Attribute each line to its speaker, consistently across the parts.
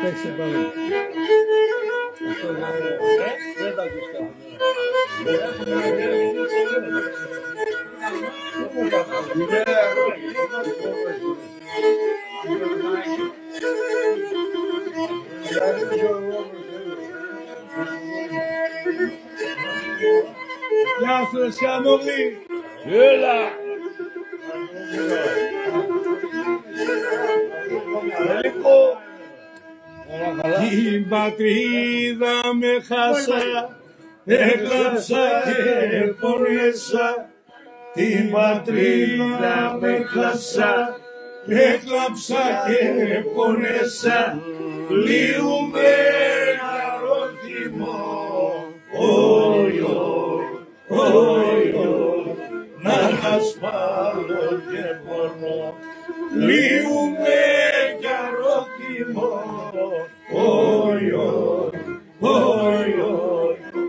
Speaker 1: Παίξε πάλι. Αυτό δεν τα ακούς καλά. Γεια σου, Σιαμωγλή.
Speaker 2: Έλα.
Speaker 1: Την πατρίδα με χάσα, έκλαψα και πονέσα. Την πατρίδα με χάσα, έκλαψα και πονέσα. Λύουμε αρώθυμο, να ασπάλω και πονώ. Λύουμε κι αρώθυμο,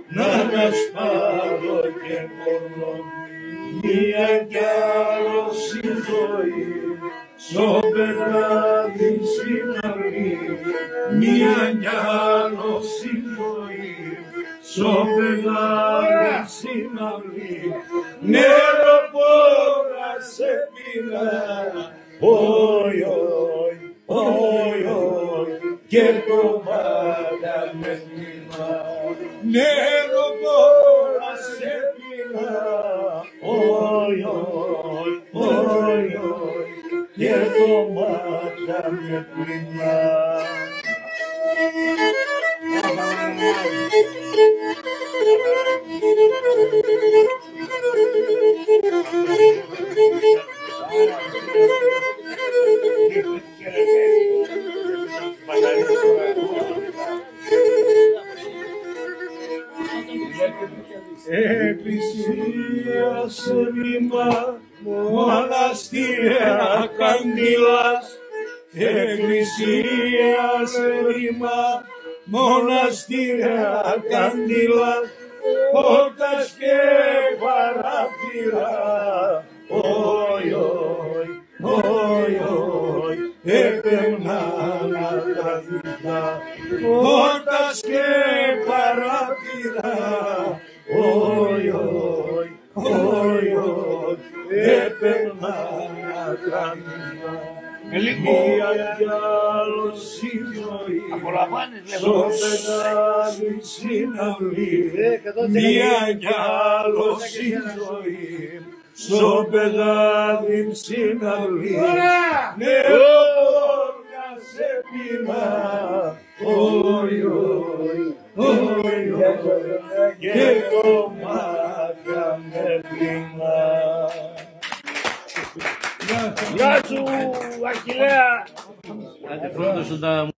Speaker 1: να ασπάλω και πονώ. Μία κι άλλος η ζωή, στο πεγάδι συναυλή. Μία κι άλλος η ζωή, στο πεγάδι συναυλή. Νερό πόρα σε πήρα, και κομμάτια με κλίμα. Νερό πόρα σε πήρα, και κομμάτια με κλίμα. Εκκλησία σε ρήμα, μοναστήρια καντήλας. Εκκλησία σε ρήμα, μοναστήρια καντήλας. Πόρτας και παράθυρα, έπαιρναν αγαθητά. Πόρτας και παράθυρα, έπαιρναν αγαθητά. Μία κι άλλος η ζωή, στο πεγάδι συναυλή. Μία κι άλλος η ζωή, στο πεγάδι συναυλή. Νερό σε πήρα, και κομμάτια με κλίμα.
Speaker 2: Γεια σου, Αχιλλέα.